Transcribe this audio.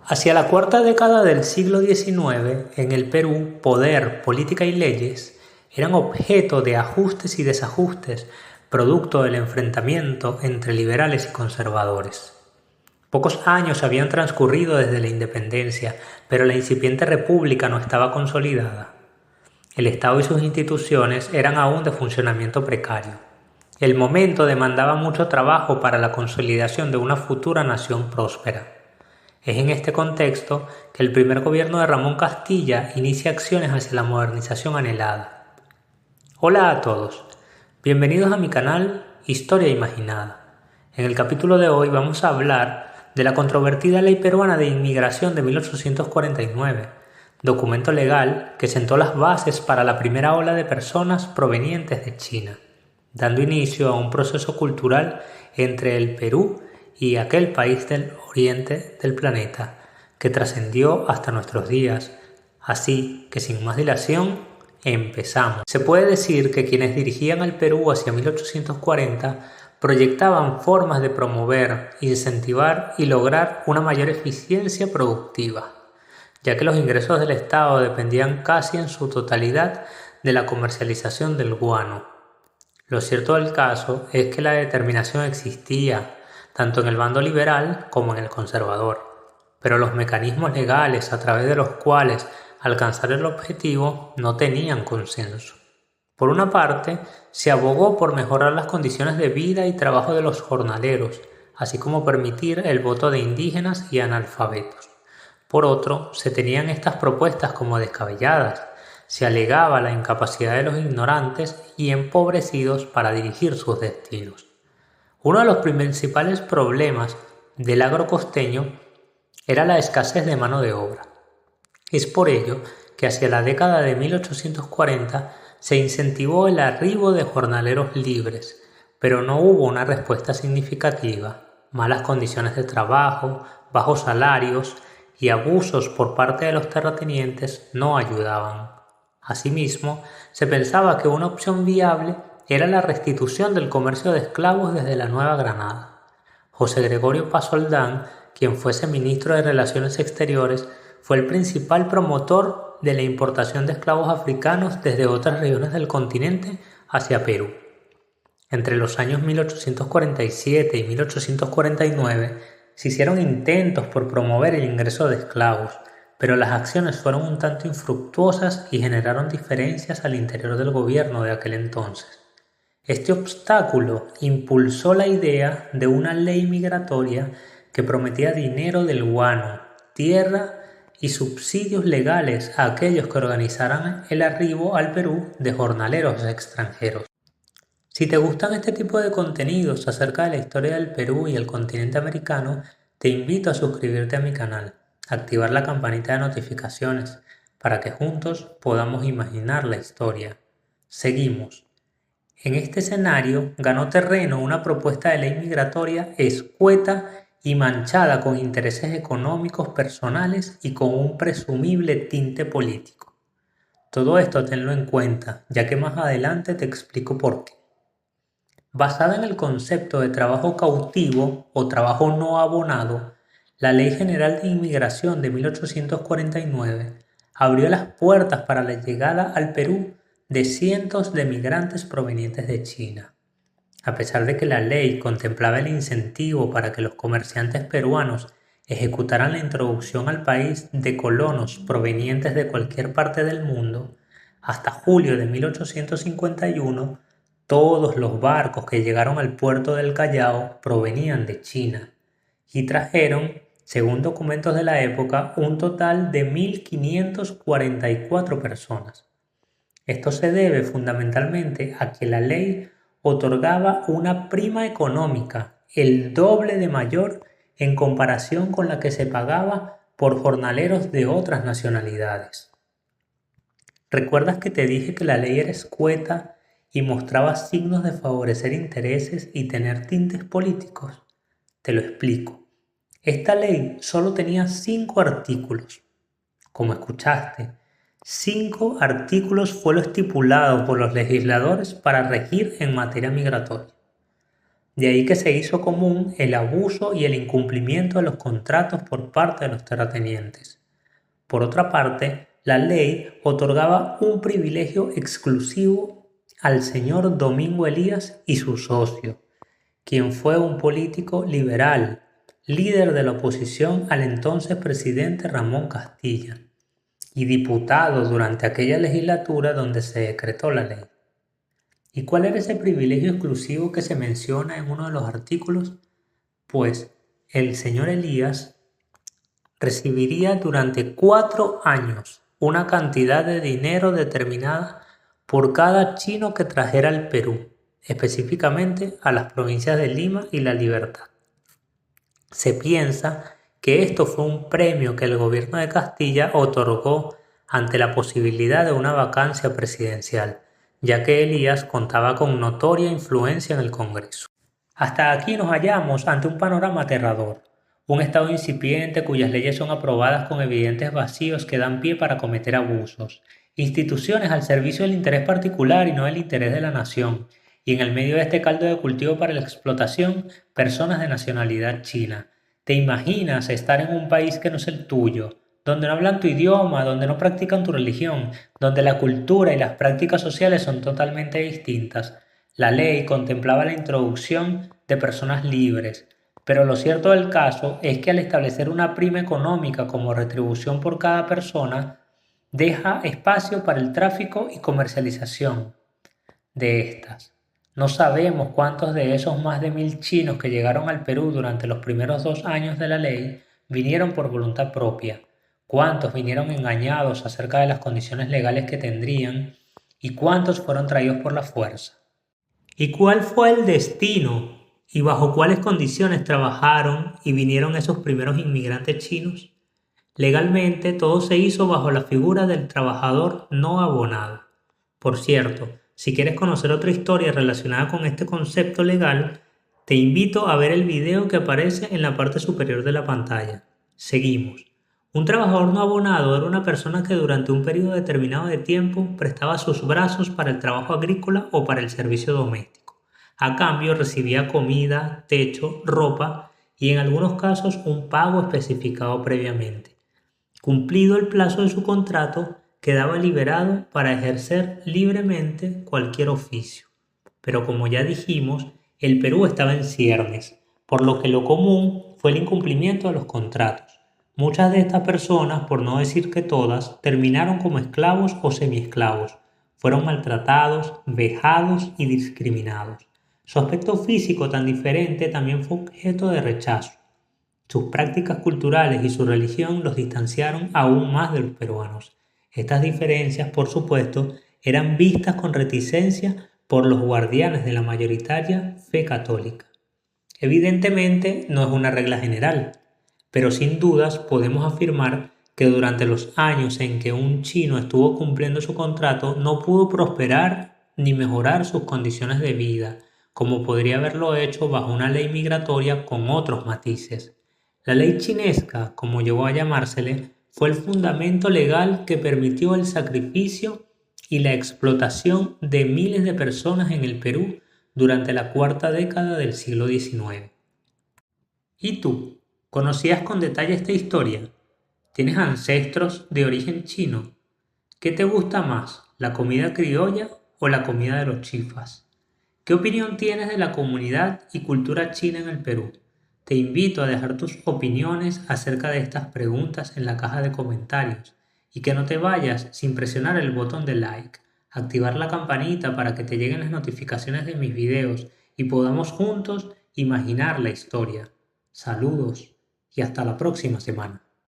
Hacia la cuarta década del siglo XIX, en el Perú, poder, política y leyes eran objeto de ajustes y desajustes, producto del enfrentamiento entre liberales y conservadores. Pocos años habían transcurrido desde la independencia, pero la incipiente república no estaba consolidada. El Estado y sus instituciones eran aún de funcionamiento precario. El momento demandaba mucho trabajo para la consolidación de una futura nación próspera. Es en este contexto que el primer gobierno de Ramón Castilla inicia acciones hacia la modernización anhelada. Hola a todos, bienvenidos a mi canal Historia Imaginada. En el capítulo de hoy vamos a hablar de la controvertida Ley Peruana de Inmigración de 1849, documento legal que sentó las bases para la primera ola de personas provenientes de China, dando inicio a un proceso cultural entre el Perú y aquel país del oriente del planeta, que trascendió hasta nuestros días. Así que sin más dilación, empezamos. Se puede decir que quienes dirigían al Perú hacia 1840 proyectaban formas de promover, incentivar y lograr una mayor eficiencia productiva, ya que los ingresos del Estado dependían casi en su totalidad de la comercialización del guano. Lo cierto del caso es que la determinación existía, tanto en el bando liberal como en el conservador, pero los mecanismos legales a través de los cuales alcanzar el objetivo no tenían consenso. Por una parte, se abogó por mejorar las condiciones de vida y trabajo de los jornaleros, así como permitir el voto de indígenas y analfabetos. Por otro, se tenían estas propuestas como descabelladas. Se alegaba la incapacidad de los ignorantes y empobrecidos para dirigir sus destinos. Uno de los principales problemas del agro costeño era la escasez de mano de obra. Es por ello que hacia la década de 1840 se incentivó el arribo de jornaleros libres, pero no hubo una respuesta significativa. Malas condiciones de trabajo, bajos salarios y abusos por parte de los terratenientes no ayudaban. Asimismo, se pensaba que una opción viable era la restitución del comercio de esclavos desde la Nueva Granada. José Gregorio Paz Oldán, quien fuese ministro de Relaciones Exteriores, fue el principal promotor de la importación de esclavos africanos desde otras regiones del continente hacia Perú. Entre los años 1847 y 1849 se hicieron intentos por promover el ingreso de esclavos, pero las acciones fueron un tanto infructuosas y generaron diferencias al interior del gobierno de aquel entonces. Este obstáculo impulsó la idea de una ley migratoria que prometía dinero del guano, tierra y subsidios legales a aquellos que organizaran el arribo al Perú de jornaleros extranjeros. Si te gustan este tipo de contenidos acerca de la historia del Perú y el continente americano, te invito a suscribirte a mi canal, activar la campanita de notificaciones para que juntos podamos imaginar la historia. Seguimos. En este escenario ganó terreno una propuesta de ley migratoria escueta y manchada con intereses económicos personales y con un presumible tinte político. Todo esto tenlo en cuenta, ya que más adelante te explico por qué. Basada en el concepto de trabajo cautivo o trabajo no abonado, la Ley General de Inmigración de 1849 abrió las puertas para la llegada al Perú de cientos de migrantes provenientes de China. A pesar de que la ley contemplaba el incentivo para que los comerciantes peruanos ejecutaran la introducción al país de colonos provenientes de cualquier parte del mundo, hasta julio de 1851, todos los barcos que llegaron al puerto del Callao provenían de China y trajeron, según documentos de la época, un total de 1.544 personas. Esto se debe fundamentalmente a que la ley otorgaba una prima económica, el doble de mayor en comparación con la que se pagaba por jornaleros de otras nacionalidades. ¿Recuerdas que te dije que la ley era escueta y mostraba signos de favorecer intereses y tener tintes políticos? Te lo explico. Esta ley solo tenía 5 artículos. Como escuchaste, 5 artículos fue lo estipulado por los legisladores para regir en materia migratoria. De ahí que se hizo común el abuso y el incumplimiento de los contratos por parte de los terratenientes. Por otra parte, la ley otorgaba un privilegio exclusivo al señor Domingo Elías y su socio, quien fue un político liberal, líder de la oposición al entonces presidente Ramón Castilla y diputado durante aquella legislatura donde se decretó la ley. ¿Y cuál era ese privilegio exclusivo que se menciona en uno de los artículos? Pues el señor Elías recibiría durante 4 años una cantidad de dinero determinada por cada chino que trajera al Perú, específicamente a las provincias de Lima y La Libertad. Se piensa que esto fue un premio que el gobierno de Castilla otorgó ante la posibilidad de una vacancia presidencial, ya que Elías contaba con notoria influencia en el Congreso. Hasta aquí nos hallamos ante un panorama aterrador, un Estado incipiente cuyas leyes son aprobadas con evidentes vacíos que dan pie para cometer abusos, instituciones al servicio del interés particular y no del interés de la nación, y en el medio de este caldo de cultivo para la explotación, personas de nacionalidad china. ¿Te imaginas estar en un país que no es el tuyo, donde no hablan tu idioma, donde no practican tu religión, donde la cultura y las prácticas sociales son totalmente distintas? La ley contemplaba la introducción de personas libres, pero lo cierto del caso es que al establecer una prima económica como retribución por cada persona, deja espacio para el tráfico y comercialización de estas. No sabemos cuántos de esos más de 1000 chinos que llegaron al Perú durante los primeros 2 años de la ley vinieron por voluntad propia, cuántos vinieron engañados acerca de las condiciones legales que tendrían y cuántos fueron traídos por la fuerza. ¿Y cuál fue el destino y bajo cuáles condiciones trabajaron y vinieron esos primeros inmigrantes chinos? Legalmente todo se hizo bajo la figura del trabajador no abonado. Por cierto, si quieres conocer otra historia relacionada con este concepto legal, te invito a ver el video que aparece en la parte superior de la pantalla. Seguimos. Un trabajador no abonado era una persona que durante un periodo determinado de tiempo prestaba sus brazos para el trabajo agrícola o para el servicio doméstico. A cambio recibía comida, techo, ropa y en algunos casos un pago especificado previamente. Cumplido el plazo de su contrato, quedaba liberado para ejercer libremente cualquier oficio. Pero como ya dijimos, el Perú estaba en ciernes, por lo que lo común fue el incumplimiento de los contratos. Muchas de estas personas, por no decir que todas, terminaron como esclavos o semiesclavos. Fueron maltratados, vejados y discriminados. Su aspecto físico tan diferente también fue objeto de rechazo. Sus prácticas culturales y su religión los distanciaron aún más de los peruanos. Estas diferencias, por supuesto, eran vistas con reticencia por los guardianes de la mayoritaria fe católica. Evidentemente no es una regla general, pero sin dudas podemos afirmar que durante los años en que un chino estuvo cumpliendo su contrato no pudo prosperar ni mejorar sus condiciones de vida, como podría haberlo hecho bajo una ley migratoria con otros matices. La ley chinesca, como llegó a llamársele, fue el fundamento legal que permitió el sacrificio y la explotación de miles de personas en el Perú durante la cuarta década del siglo XIX. ¿Y tú? ¿Conocías con detalle esta historia? ¿Tienes ancestros de origen chino? ¿Qué te gusta más, la comida criolla o la comida de los chifas? ¿Qué opinión tienes de la comunidad y cultura china en el Perú? Te invito a dejar tus opiniones acerca de estas preguntas en la caja de comentarios y que no te vayas sin presionar el botón de like, activar la campanita para que te lleguen las notificaciones de mis videos y podamos juntos imaginar la historia. Saludos y hasta la próxima semana.